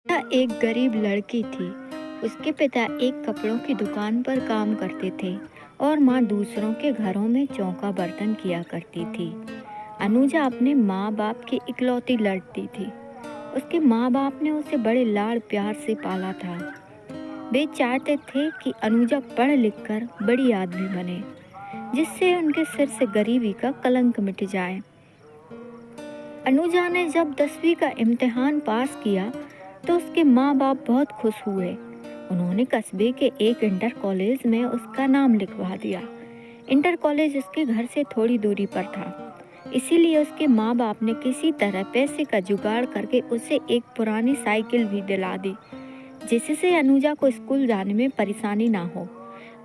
एक गरीब लड़की थी। उसके पिता एक कपड़ों की दुकान पर काम करते थे और माँ दूसरों के घरों में चौका बर्तन किया करती थी। अनुजा अपने माँ बाप की इकलौती लड़की थी। उसके माँ बाप ने उसे बड़े लाड़ प्यार से पाला था। वे चाहते थे कि अनुजा पढ़ लिख कर बड़ी आदमी बने, जिससे उनके सिर से गरीबी का कलंक मिट जाए। अनुजा ने जब 10वीं का इम्तिहान पास किया तो उसके माँ बाप बहुत खुश हुए। उन्होंने कस्बे के एक इंटर कॉलेज में उसका नाम लिखवा दिया। इंटर कॉलेज उसके घर से थोड़ी दूरी पर था, इसीलिए उसके माँ बाप ने किसी तरह पैसे का जुगाड़ करके उसे एक पुरानी साइकिल भी दिला दी, जिससे अनुजा को स्कूल जाने में परेशानी ना हो।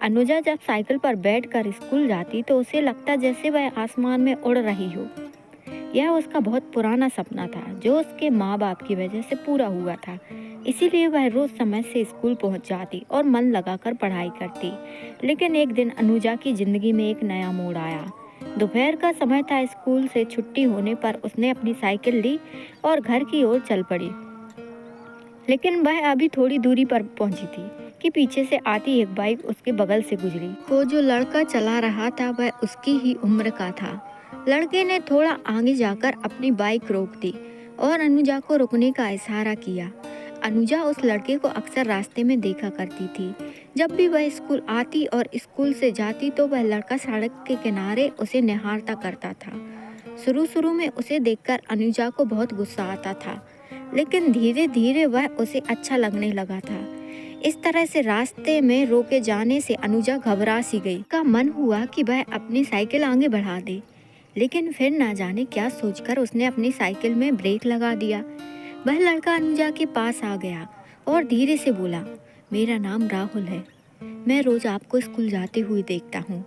अनुजा जब साइकिल पर बैठकर स्कूल जाती तो उसे लगता जैसे वह आसमान में उड़ रही हो। यह उसका बहुत पुराना सपना था, जो उसके माँ बाप की वजह से पूरा हुआ था। इसीलिए वह रोज समय से स्कूल पहुंच जाती और मन लगाकर पढ़ाई करती। लेकिन एक दिन अनुजा की जिंदगी में एक नया मोड़ आया। दोपहर का समय था। स्कूल से छुट्टी होने पर उसने अपनी साइकिल ली और घर की ओर चल पड़ी। लेकिन वह अभी थोड़ी दूरी पर पहुंची थी कि पीछे से आती एक बाइक उसके बगल से गुजरी। वो जो लड़का चला रहा था वह उसकी ही उम्र का था। लड़के ने थोड़ा आगे जाकर अपनी बाइक रोक दी और अनुजा को रुकने का इशारा किया। अनुजा उस लड़के को अक्सर रास्ते में देखा करती थी। जब भी वह स्कूल आती और स्कूल से जाती तो वह लड़का सड़क के किनारे उसे निहारता करता था। शुरू शुरू में उसे देखकर अनुजा को बहुत गुस्सा आता था, लेकिन धीरे धीरे वह उसे अच्छा लगने लगा था। इस तरह से रास्ते में रोके जाने से अनुजा घबरा सी गई। का मन हुआ कि वह अपनी साइकिल आगे बढ़ा दे, लेकिन फिर ना जाने क्या सोचकर उसने अपनी साइकिल में ब्रेक लगा दिया। वह लड़का अनुजा के पास आ गया और धीरे से बोला, मेरा नाम राहुल है। मैं रोज आपको स्कूल जाते हुए देखता हूँ।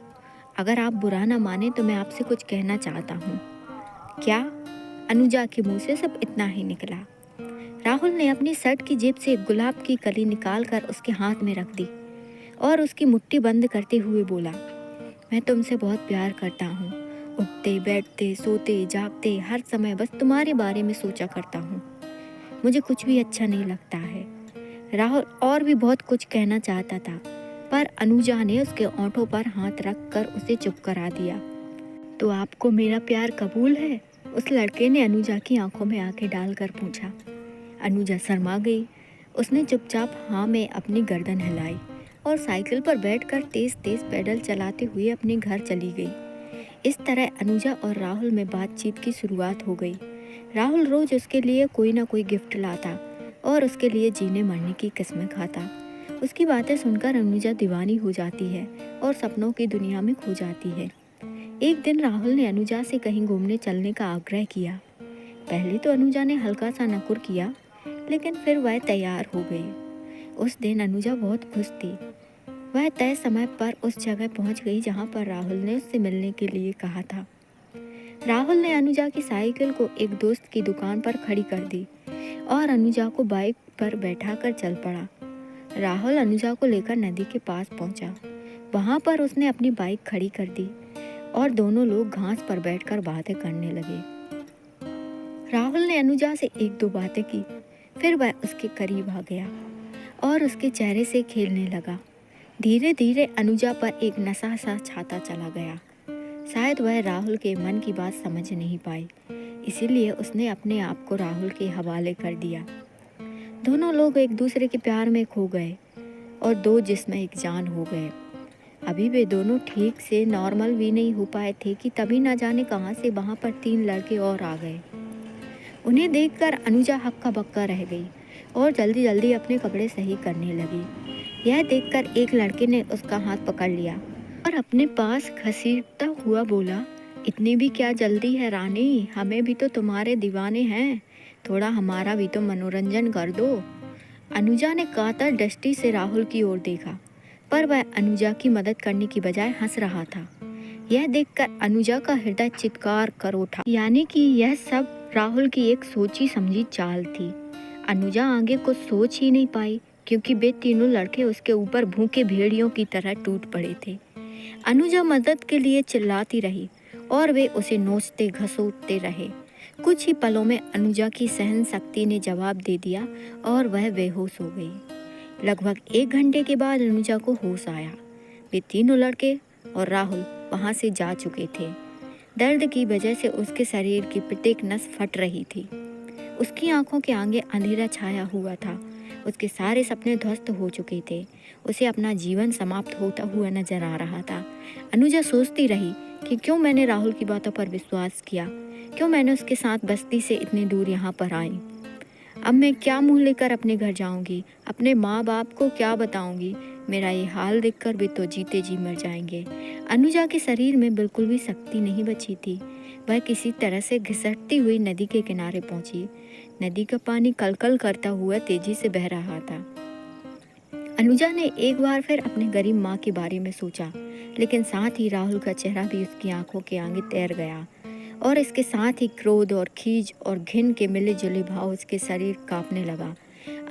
अगर आप बुरा ना माने तो मैं आपसे कुछ कहना चाहता हूँ। क्या? अनुजा के मुंह से सब इतना ही निकला। राहुल ने अपनी शर्ट की जेब से एक गुलाब की कली निकालकर उसके हाथ में रख दी और उसकी मुट्ठी बंद करते हुए बोला, मैं तुमसे बहुत प्यार करता हूँ। उठते बैठते सोते जागते हर समय बस तुम्हारे बारे में सोचा करता हूँ। मुझे कुछ भी अच्छा नहीं लगता है। राहुल और भी बहुत कुछ कहना चाहता था, पर अनुजा ने उसके ओंठों पर हाथ रख कर उसे चुप करा दिया। तो आपको मेरा प्यार कबूल है? उस लड़के ने अनुजा की आंखों में आंखें डालकर पूछा। अनुजा शर्मा गई। उसने चुपचाप हाँ में अपनी गर्दन हिलाई और साइकिल पर बैठकर तेज तेज पैडल चलाते हुए अपने घर चली गई। इस तरह अनुजा और राहुल में बातचीत की शुरुआत हो गई। राहुल रोज उसके लिए कोई ना कोई गिफ्ट लाता और उसके लिए जीने मरने की किस्में खाता। उसकी बातें सुनकर अनुजा दीवानी हो जाती है और सपनों की दुनिया में खो जाती है। एक दिन राहुल ने अनुजा से कहीं घूमने चलने का आग्रह किया। पहले तो अनुजा ने हल्का सा नकुर किया, लेकिन फिर वह तैयार हो गई। उस दिन अनुजा बहुत खुश थी। वह तय समय पर उस जगह पहुंच गई जहां पर राहुल ने उससे मिलने के लिए कहा था। राहुल ने अनुजा की साइकिल को एक दोस्त की दुकान पर खड़ी कर दी और अनुजा को बाइक पर बैठाकर चल पड़ा। राहुल अनुजा को लेकर नदी के पास पहुंचा। वहां पर उसने अपनी बाइक खड़ी कर दी और दोनों लोग घास पर बैठकर बातें करने लगे। राहुल ने अनुजा से एक दो बातें की, फिर वह उसके करीब आ गया और उसके चेहरे से खेलने लगा। धीरे धीरे अनुजा पर एक नशा सा छाता चला गया। शायद वह राहुल के मन की बात समझ नहीं पाई, इसीलिए उसने अपने आप को राहुल के हवाले कर दिया। दोनों लोग एक दूसरे के प्यार में खो गए और दो जिस्म एक जान हो गए। अभी वे दोनों ठीक से नॉर्मल भी नहीं हो पाए थे कि तभी ना जाने कहां से वहां पर 3 लड़के और आ गए। उन्हें देखकर अनुजा हक्का बक्का रह गई और जल्दी जल्दी अपने कपड़े सही करने लगी। यह देखकर एक लड़के ने उसका हाथ पकड़ लिया और अपने पास घसीटता हुआ बोला, इतनी भी क्या जल्दी है रानी, हमें भी तो तुम्हारे दीवाने हैं, थोड़ा हमारा भी तो मनोरंजन कर दो। अनुजा ने कातर दृष्टि से राहुल की ओर देखा, पर वह अनुजा की मदद करने की बजाय हंस रहा था। यह देखकर अनुजा का हृदय चित्कार कर उठा, यानी कि यह सब राहुल की एक सोची समझी चाल थी। अनुजा आगे कुछ सोच ही नहीं पाई, क्योंकि वे तीनों लड़के उसके ऊपर भूखे भेड़ियों की तरह टूट पड़े थे। अनुजा मदद के लिए चिल्लाती रही और वे उसे नोचते घसीटते रहे। कुछ ही पलों में अनुजा की सहन शक्ति ने जवाब दे दिया और वह बेहोश हो गई। लगभग 1 घंटे के बाद अनुजा को होश आया। वे तीनों लड़के और राहुल वहां से जा चुके थे। दर्द की वजह से उसके शरीर की प्रत्येक नस फट रही थी। उसकी आंखों के आगे अंधेरा छाया हुआ था। उसके सारे सपने ध्वस्त हो चुके थे। उसे अपना जीवन समाप्त होता हुआ नजर आ रहा था। अनुजा सोचती रही कि क्यों मैंने राहुल की बातों पर विश्वास किया, क्यों मैंने उसके साथ बस्ती से इतनी दूर यहाँ पर आई। अब मैं क्या मुंह लेकर अपने घर जाऊंगी, अपने माँ बाप को क्या बताऊंगी। मेरा ये हाल देखकर वे तो जीते जी मर जाएंगे। अनुजा के शरीर में बिल्कुल भी शक्ति नहीं बची थी। वह किसी तरह से घिसटती हुई नदी के किनारे पहुंची। नदी का पानी कलकल करता हुआ तेजी से बह रहा था। अनुजा ने एक बार फिर अपने गरीब माँ के बारे में सोचा, लेकिन साथ ही राहुल का चेहरा भी उसकी आंखों के आगे तैर गया और इसके साथ ही क्रोध और खीज और घिन के मिले जुले भाव उसके शरीर कांपने लगा।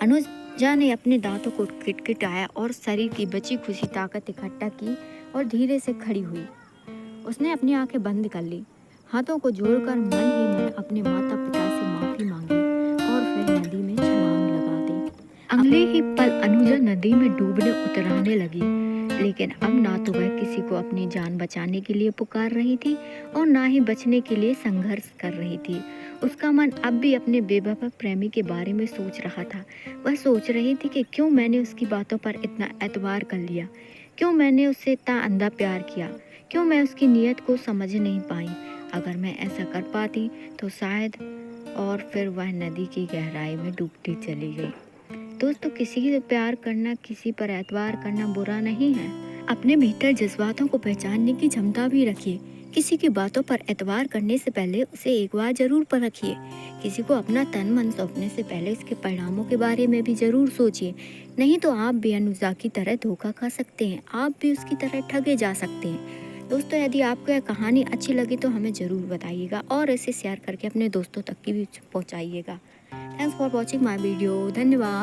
अनुजा ने अपने दांतों को किटकिटाया और शरीर की बची खुशी ताकत इकट्ठा की और धीरे से खड़ी हुई। उसने अपनी आंखें बंद कर ली, हाथों को जोड़कर मन ही मन अपने माता पिता से माफी मांगी और फिर नदी में छलांग लगा दी। अगले ही पल अनुजा नदी में डूबने उतराने लगी, लेकिन अब ना तो वह किसी को अपनी जान बचाने के लिए पुकार रही थी और ना ही बचने के लिए संघर्ष कर रही थी। उसका मन अब भी अपने बेवफा प्रेमी के बारे में सोच रहा था। वह सोच रही थी कि क्यों मैंने उसकी बातों पर इतना एतबार कर लिया, क्यों मैंने उससे इतना अंधा प्यार किया, क्यों मैं उसकी नीयत को समझ नहीं पाई। अगर मैं ऐसा कर पाती तो शायद। और फिर वह नदी की गहराई में डूबती चली गई। दोस्तों, किसी से प्यार करना, किसी पर एतबार करना बुरा नहीं है। अपने भीतर जज्बातों को पहचानने की क्षमता भी रखिए। किसी की बातों पर एतबार करने से पहले उसे एक बार जरूर परखिए। किसी को अपना तन मन सौंपने से पहले उसके परिणामों के बारे में भी जरूर सोचिए, नहीं तो आप भी अनुजा की तरह धोखा खा सकते हैं, आप भी उसकी तरह ठगे जा सकते हैं। दोस्तों, यदि आपको यह कहानी अच्छी लगी तो हमें ज़रूर बताइएगा और इसे शेयर करके अपने दोस्तों तक की भी पहुंचाइएगा। Thanks for watching my video. धन्यवाद।